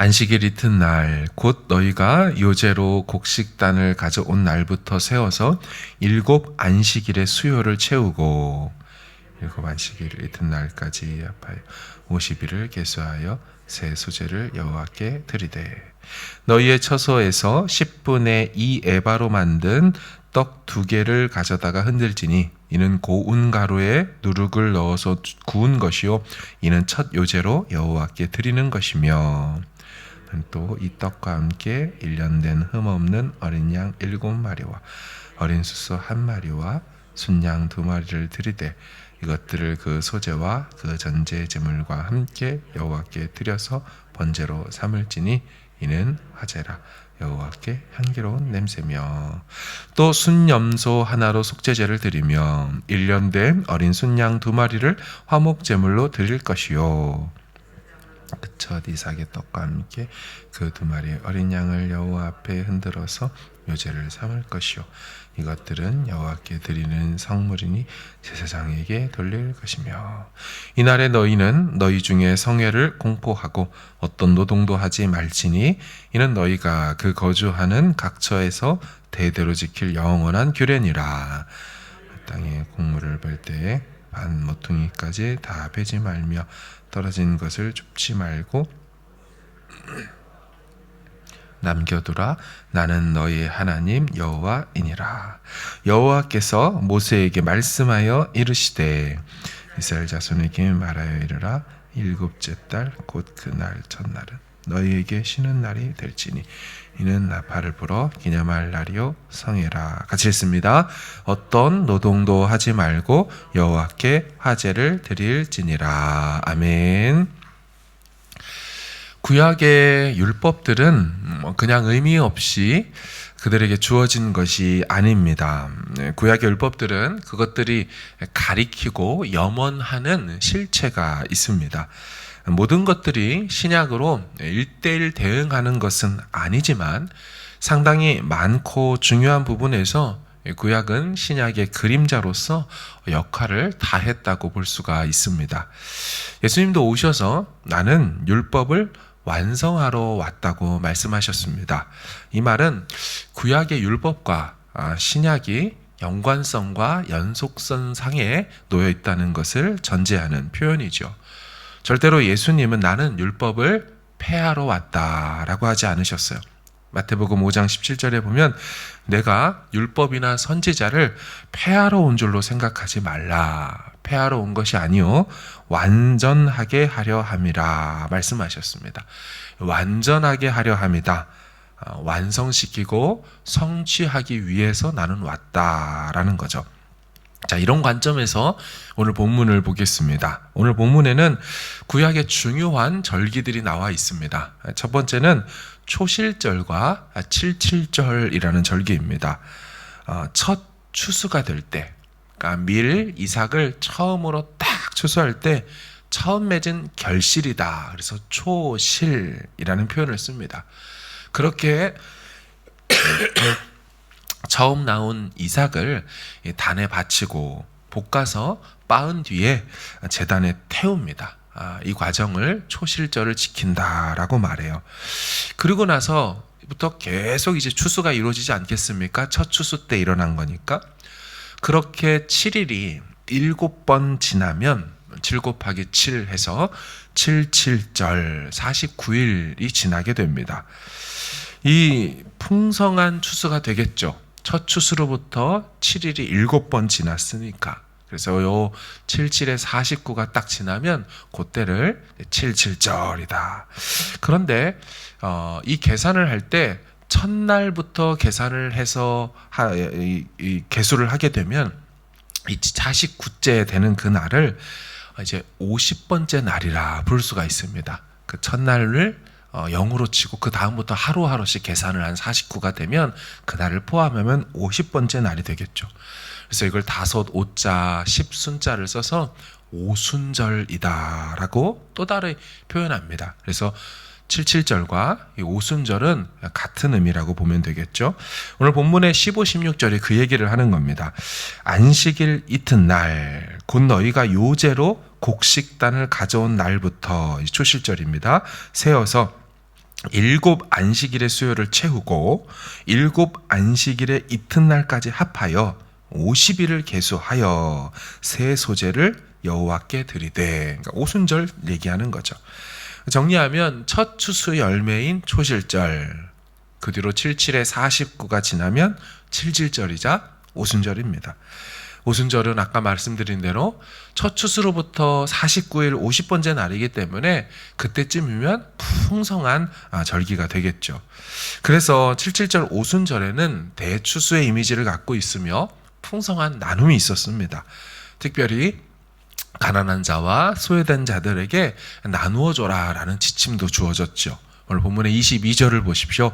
안식일 이튿날 곧 너희가 요제로 곡식단을 가져온 날부터 세워서 7 안식일의 수요를 채우고 7 안식일 이튿날까지 합하여 50일을 계수하여 새 소재를 여호와께 드리되 너희의 처소에서 10분의 2 에바로 만든 떡 2개를 가져다가 흔들지니 이는 고운 가루에 누룩을 넣어서 구운 것이요 이는 첫 요제로 여호와께 드리는 것이며 또 이 떡과 함께 1년 된 흠없는 어린 양 7마리와 어린 수소 1마리와 순양 2마리를 드리되 이것들을 그 소제와 그 전제 제물과 함께 여호와께 드려서 번제로 삼을지니 이는 화제라 여호와께 향기로운 냄새며 또 순염소 하나로 속죄제를 드리며 1년 된 어린 순양 2마리를 화목 제물로 드릴 것이요 그 첫 이삭의 떡과 함께 그 2마리의 어린 양을 여호와 앞에 흔들어서 요제를 삼을 것이요 이것들은 여호와께 드리는 성물이니 제사장에게 돌릴 것이며 이날에 너희는 너희 중에 성회를 공포하고 어떤 노동도 하지 말지니 이는 너희가 그 거주하는 각처에서 대대로 지킬 영원한 규례니라. 땅에 곡물을 뺄 때에 반 모퉁이까지 다 베지 말며 떨어진 것을 줍지 말고 남겨두라. 나는 너희의 하나님 여호와이니라. 여호와께서 모세에게 말씀하여 이르시되 이스라엘 자손에게 말하여 이르라. 7째 달 곧 그날 첫날은 너희에게 쉬는 날이 될지니 이는 나팔을 불어 기념할 날이요 성회라. 같이 읽습니다. 어떤 노동도 하지 말고 여호와께 화제를 드릴지니라. 아멘. 구약의 율법들은 그냥 의미 없이 그들에게 주어진 것이 아닙니다. 구약의 율법들은 그것들이 가리키고 염원하는 실체가 있습니다. 모든 것들이 신약으로 1:1 대응하는 것은 아니지만 상당히 많고 중요한 부분에서 구약은 신약의 그림자로서 역할을 다했다고 볼 수가 있습니다. 예수님도 오셔서 나는 율법을 완성하러 왔다고 말씀하셨습니다. 이 말은 구약의 율법과 신약이 연관성과 연속선 상에 놓여 있다는 것을 전제하는 표현이죠. 절대로 예수님은 나는 율법을 폐하러 왔다라고 하지 않으셨어요. 마태복음 5장 17절에 보면 내가 율법이나 선지자를 폐하러 온 줄로 생각하지 말라. 폐하러 온 것이 아니요 완전하게 하려 함이라 말씀하셨습니다. 완전하게 하려 함이다. 완성시키고 성취하기 위해서 나는 왔다라는 거죠. 자, 이런 관점에서 오늘 본문을 보겠습니다. 오늘 본문에는 구약의 중요한 절기들이 나와 있습니다. 첫 번째는 초실절과 칠칠절이라는 절기입니다. 첫 추수가 될 때, 그러니까 밀, 이삭을 처음으로 딱 추수할 때 처음 맺은 결실이다. 그래서 초실이라는 표현을 씁니다. 그렇게 처음 나온 이삭을 단에 바치고 볶아서 빻은 뒤에 제단에 태웁니다. 이 과정을 초실절을 지킨다라고 말해요. 그리고 나서부터 계속 이제 추수가 이루어지지 않겠습니까? 첫 추수 때 일어난 거니까. 그렇게 7일이 7번 지나면 7 곱하기 7 해서 77절 49일이 지나게 됩니다. 이 풍성한 추수가 되겠죠. 첫 추수로부터 7일이 7번 지났으니까. 그래서 요 77에 49가 딱 지나면 그때를 77절이다. 그런데 이 계산을 할 때 첫날부터 계산을 해서 계수를 하게 되면 이 49째 되는 그 날을 이제 50번째 날이라 부를 수가 있습니다. 그 첫날을 0으로 치고 그 다음부터 하루하루씩 계산을 한 49가 되면 그날을 포함하면 50번째 날이 되겠죠. 그래서 이걸 5자 10순자를 써서 오순절이다라고 또 다르게 표현합니다. 그래서 77절과 이 오순절은 같은 의미라고 보면 되겠죠. 오늘 본문의 15, 16절이 그 얘기를 하는 겁니다. 안식일 이튿날 곧 너희가 요제로 곡식단을 가져온 날부터 초실절입니다. 세어서 일곱 안식일의 수요를 채우고 일곱 안식일의 이튿날까지 합하여 50일을 계수하여 새 소재를 여호와께 드리되, 그러니까 오순절 얘기하는 거죠. 정리하면 첫 추수 열매인 초실절, 그 뒤로 77에 49가 지나면 칠칠절이자 오순절입니다. 오순절은 아까 말씀드린 대로 첫 추수로부터 49일 50번째 날이기 때문에 그때쯤이면 풍성한 절기가 되겠죠. 그래서 77절 오순절에는 대추수의 이미지를 갖고 있으며 풍성한 나눔이 있었습니다. 특별히 가난한 자와 소외된 자들에게 나누어 줘라라는 지침도 주어졌죠. 오늘 본문의 22절을 보십시오.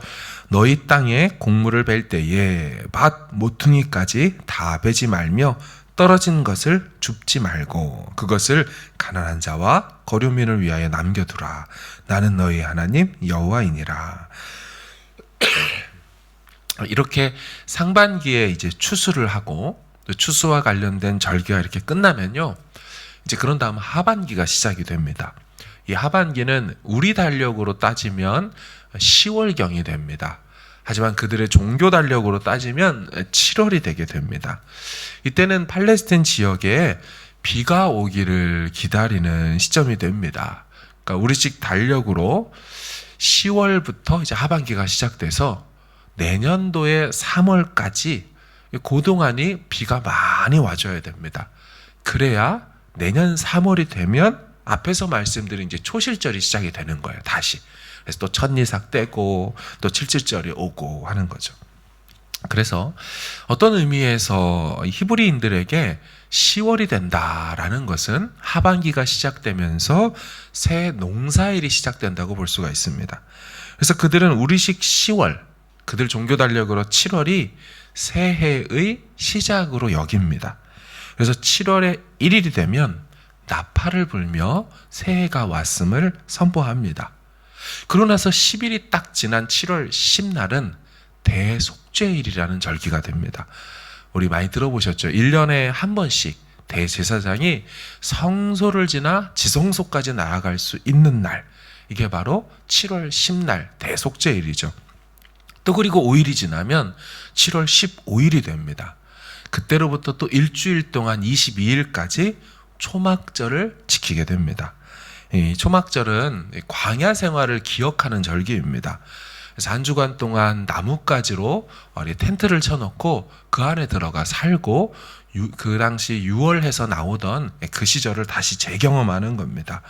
너희 땅에 곡물을 벨 때에 밭 모퉁이까지 다 베지 말며 떨어진 것을 줍지 말고 그것을 가난한 자와 거류민을 위하여 남겨두라. 나는 너희 하나님 여호와이니라. 이렇게 상반기에 이제 추수를 하고 또 추수와 관련된 절기가 이렇게 끝나면요, 이제 그런 다음 하반기가 시작이 됩니다. 이 하반기는 우리 달력으로 따지면 10월경이 됩니다. 하지만 그들의 종교 달력으로 따지면 7월이 되게 됩니다. 이때는 팔레스틴 지역에 비가 오기를 기다리는 시점이 됩니다. 그러니까 우리식 달력으로 10월부터 이제 하반기가 시작돼서 내년도의 3월까지 그동안이 비가 많이 와줘야 됩니다. 그래야 내년 3월이 되면 앞에서 말씀드린 이제 초실절이 시작이 되는 거예요. 다시. 그래서 또 첫이삭 떼고 또 칠칠절이 오고 하는 거죠. 그래서 어떤 의미에서 히브리인들에게 10월이 된다라는 것은 하반기가 시작되면서 새 농사일이 시작된다고 볼 수가 있습니다. 그래서 그들은 우리식 10월, 그들 종교 달력으로 7월이 새해의 시작으로 여깁니다. 그래서 7월의 1일이 되면 나팔을 불며 새해가 왔음을 선포합니다. 그러고 나서 10일이 딱 지난 7월 10날은 대속죄일이라는 절기가 됩니다. 우리 많이 들어보셨죠? 1년에 한 번씩 대제사장이 성소를 지나 지성소까지 나아갈 수 있는 날, 이게 바로 7월 10날 대속죄일이죠. 또 그리고 5일이 지나면 7월 15일이 됩니다. 그때로부터 또 일주일 동안 22일까지 초막절을 지키게 됩니다. 이 초막절은 광야 생활을 기억하는 절기입니다. 그래서 한 주간 동안 나뭇가지로 텐트를 쳐놓고 그 안에 들어가 살고 그 당시 6월해서 나오던 그 시절을 다시 재경험하는 겁니다.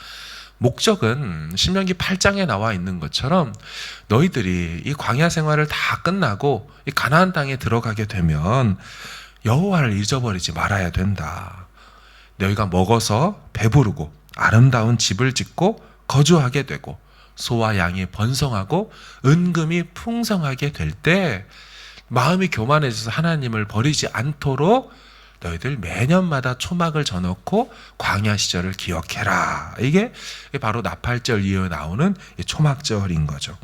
목적은 신명기 8장에 나와 있는 것처럼 너희들이 이 광야 생활을 다 끝나고 이 가나안 땅에 들어가게 되면 여호와를 잊어버리지 말아야 된다. 너희가 먹어서 배부르고 아름다운 집을 짓고 거주하게 되고 소와 양이 번성하고 은금이 풍성하게 될 때 마음이 교만해져서 하나님을 버리지 않도록 너희들 매년마다 초막을 져놓고 광야 시절을 기억해라. 이게 바로 나팔절 이후에 나오는 초막절인 거죠.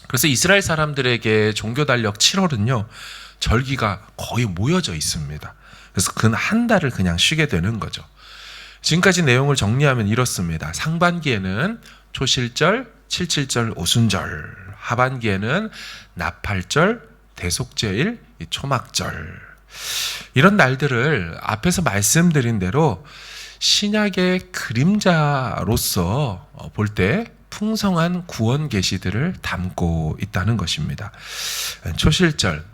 그래서 이스라엘 사람들에게 종교 달력 7월은요 절기가 거의 모여져 있습니다. 그래서 근 한 달을 그냥 쉬게 되는 거죠. 지금까지 내용을 정리하면 이렇습니다. 상반기에는 초실절, 칠칠절, 오순절, 하반기에는 나팔절, 대속죄일, 초막절. 이런 날들을 앞에서 말씀드린 대로 신약의 그림자로서 볼 때 풍성한 구원 계시들을 담고 있다는 것입니다. 초실절,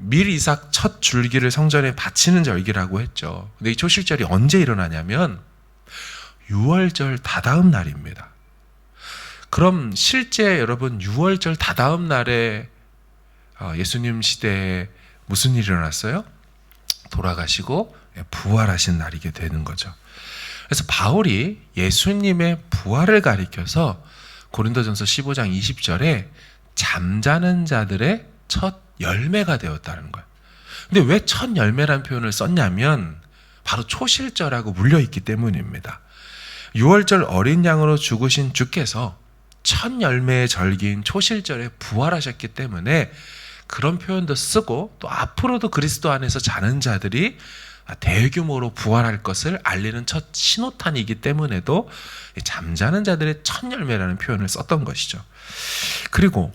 밀 이삭 첫 줄기를 성전에 바치는 절기라고 했죠. 근데 이 초실절이 언제 일어나냐면 6월절 다다음 날입니다. 그럼 실제 여러분 6월절 다다음 날에 예수님 시대에 무슨 일이 일어났어요? 돌아가시고 부활하신 날이게 되는 거죠. 그래서 바울이 예수님의 부활을 가리켜서 고린도전서 15장 20절에 잠자는 자들의 첫 열매가 되었다는 거예요. 근데 왜 첫 열매라는 표현을 썼냐면 바로 초실절하고 물려있기 때문입니다. 6월절 어린 양으로 죽으신 주께서 첫 열매의 절기인 초실절에 부활하셨기 때문에 그런 표현도 쓰고 또 앞으로도 그리스도 안에서 자는 자들이 대규모로 부활할 것을 알리는 첫 신호탄이기 때문에도 잠자는 자들의 첫 열매라는 표현을 썼던 것이죠. 그리고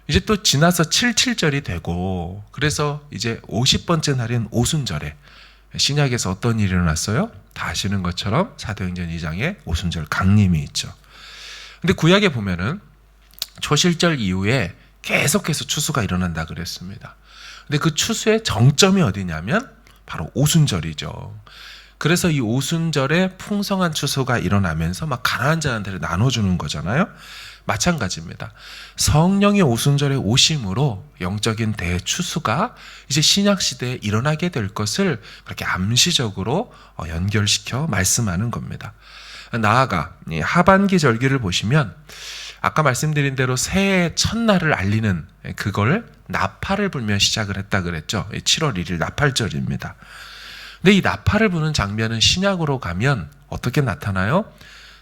이제 또 지나서 77절이 되고, 그래서 이제 50번째 날인 오순절에 신약에서 어떤 일이 일어났어요? 다 아시는 것처럼 사도행전 2장에 오순절 강림이 있죠. 근데 구약에 보면은 초실절 이후에 계속해서 추수가 일어난다 그랬습니다. 근데 그 추수의 정점이 어디냐면 바로 오순절이죠. 그래서 이 오순절에 풍성한 추수가 일어나면서 막 가난한 자한테를 나눠주는 거잖아요. 마찬가지입니다. 성령의 오순절에 오심으로 영적인 대추수가 이제 신약시대에 일어나게 될 것을 그렇게 암시적으로 연결시켜 말씀하는 겁니다. 나아가 하반기 절기를 보시면 아까 말씀드린 대로 새해 첫날을 알리는 그걸 나팔을 불며 시작을 했다 그랬죠. 7월 1일 나팔절입니다. 근데 이 나팔을 부는 장면은 신약으로 가면 어떻게 나타나요?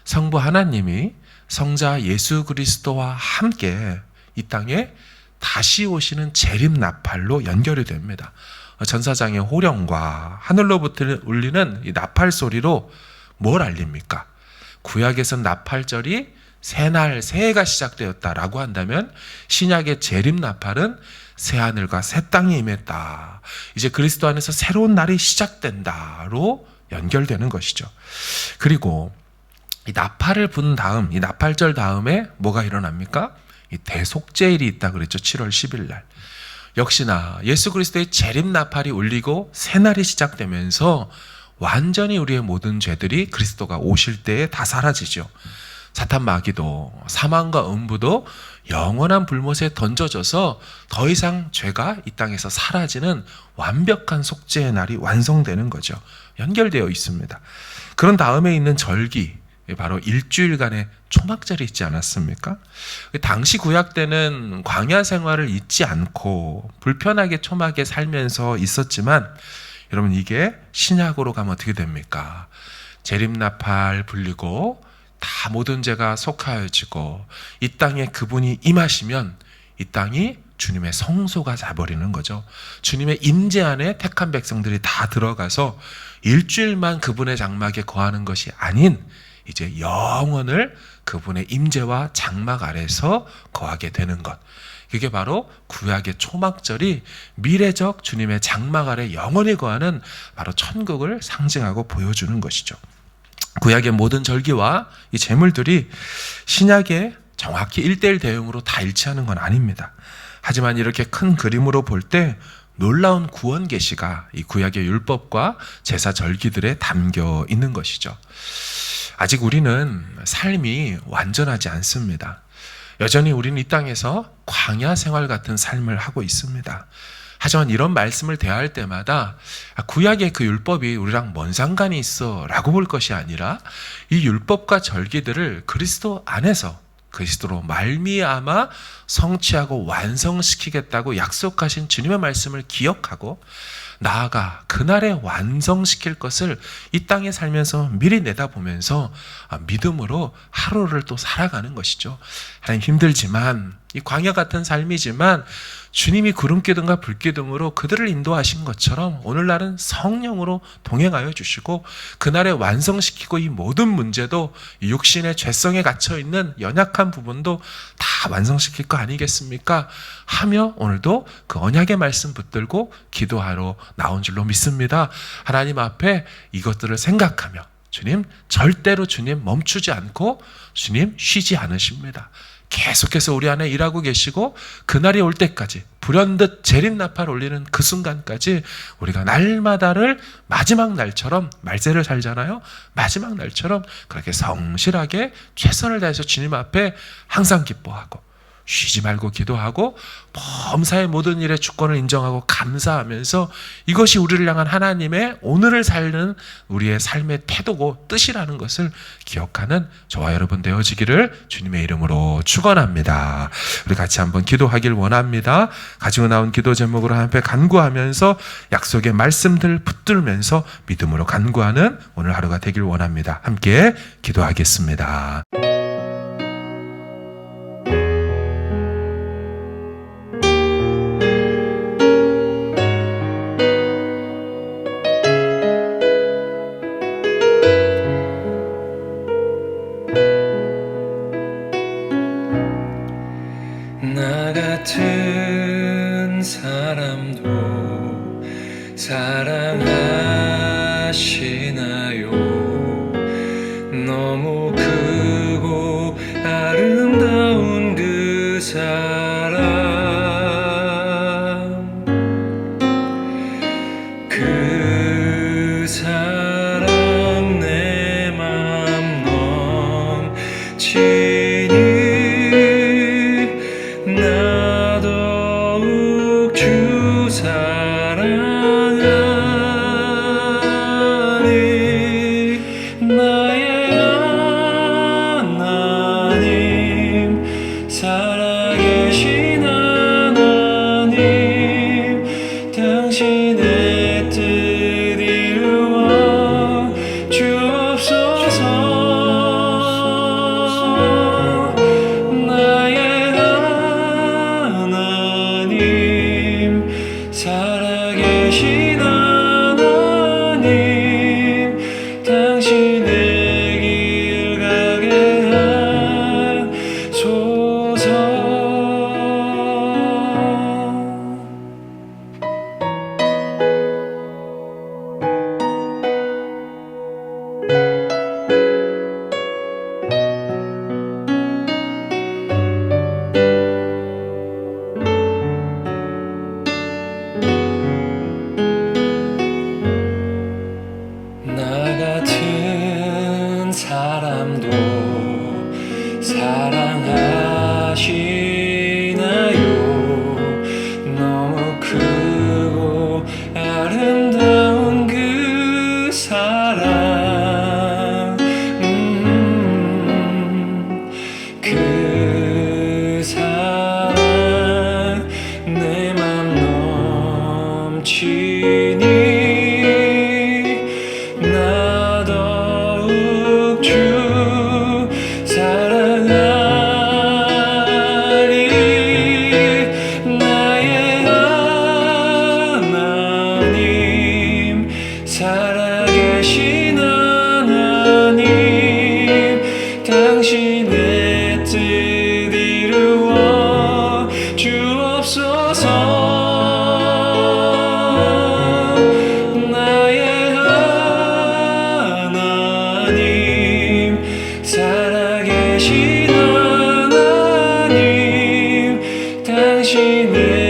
성부 하나님이 성자 예수 그리스도와 함께 이 땅에 다시 오시는 재림 나팔로 연결이 됩니다. 전사장의 호령과 하늘로부터 울리는 이 나팔 소리로 뭘 알립니까? 구약에선 나팔절이 새날 새해가 시작되었다라고 한다면 신약의 재림 나팔은 새하늘과 새 땅이 임했다. 이제 그리스도 안에서 새로운 날이 시작된다로 연결되는 것이죠. 그리고 이 나팔을 분 다음, 이 나팔절 다음에 뭐가 일어납니까? 이 대속죄일이 있다 그랬죠. 7월 10일 날. 역시나 예수 그리스도의 재림 나팔이 울리고 새날이 시작되면서 완전히 우리의 모든 죄들이 그리스도가 오실 때에 다 사라지죠. 사탄 마귀도 사망과 음부도 영원한 불못에 던져져서 더 이상 죄가 이 땅에서 사라지는 완벽한 속죄의 날이 완성되는 거죠. 연결되어 있습니다. 그런 다음에 있는 절기, 바로 일주일간의 초막절이 있지 않았습니까? 당시 구약 때는 광야 생활을 잊지 않고 불편하게 초막에 살면서 있었지만 여러분 이게 신약으로 가면 어떻게 됩니까? 재림나팔 불리고 다 모든 죄가 속하여지고 이 땅에 그분이 임하시면 이 땅이 주님의 성소가 돼버리는 거죠. 주님의 임재 안에 택한 백성들이 다 들어가서 일주일만 그분의 장막에 거하는 것이 아닌 이제 영원을 그분의 임재와 장막 아래서 거하게 되는 것. 그게 바로 구약의 초막절이 미래적 주님의 장막 아래 영원히 거하는 바로 천국을 상징하고 보여주는 것이죠. 구약의 모든 절기와 이 제물들이 신약의 정확히 1:1 대응으로 다 일치하는 건 아닙니다. 하지만 이렇게 큰 그림으로 볼 때 놀라운 구원 계시가 이 구약의 율법과 제사 절기들에 담겨 있는 것이죠. 아직 우리는 삶이 완전하지 않습니다. 여전히 우리는 이 땅에서 광야 생활 같은 삶을 하고 있습니다. 하지만 이런 말씀을 대할 때마다 구약의 그 율법이 우리랑 뭔 상관이 있어 라고 볼 것이 아니라 이 율법과 절기들을 그리스도 안에서 그리스도로 말미암아 성취하고 완성시키겠다고 약속하신 주님의 말씀을 기억하고 나아가 그날에 완성시킬 것을 이 땅에 살면서 미리 내다보면서 믿음으로 하루를 또 살아가는 것이죠. 하나님 힘들지만 이 광야 같은 삶이지만 주님이 구름기둥과 불기둥으로 그들을 인도하신 것처럼 오늘날은 성령으로 동행하여 주시고 그날에 완성시키고 이 모든 문제도 이 육신의 죄성에 갇혀있는 연약한 부분도 다 완성시킬 거 아니겠습니까? 하며 오늘도 그 언약의 말씀 붙들고 기도하러 나온 줄로 믿습니다. 하나님 앞에 이것들을 생각하며 주님 절대로 주님 멈추지 않고 주님 쉬지 않으십니다. 계속해서 우리 안에 일하고 계시고 그날이 올 때까지 불현듯 재림나팔 올리는 그 순간까지 우리가 날마다를 마지막 날처럼 말세를 살잖아요. 마지막 날처럼 그렇게 성실하게 최선을 다해서 주님 앞에 항상 기뻐하고 쉬지 말고 기도하고 범사의 모든 일의 주권을 인정하고 감사하면서 이것이 우리를 향한 하나님의 오늘을 사는 우리의 삶의 태도고 뜻이라는 것을 기억하는 저와 여러분 되어지기를 주님의 이름으로 축원합니다. 우리 같이 한번 기도하길 원합니다. 가지고 나온 기도 제목으로 함께 간구하면서 약속의 말씀들 붙들면서 믿음으로 간구하는 오늘 하루가 되길 원합니다. 함께 기도하겠습니다. 같은 사람도 사랑하시나요? 너무 크고 아름다운 그 사랑, 그 사랑 내 맘 넘치니 나 더욱 주 사랑하니 나의 하나님, 살아계신 하나님, 당신의 뜻 이루어 주옵소서. 나의 하나님, 살아계신 하나님, 당신의 길 가게 하소서. 나 같은 사람도 사랑하시나요? 너무 크고 아름다운 그 사랑, 그 사랑 내 맘 넘치니 나 더욱 주 사랑하리. 나의 하나님, 살아계신 하나님, 당신의 뜻 이루어 주옵소서. 살아계신 하나님, 당신의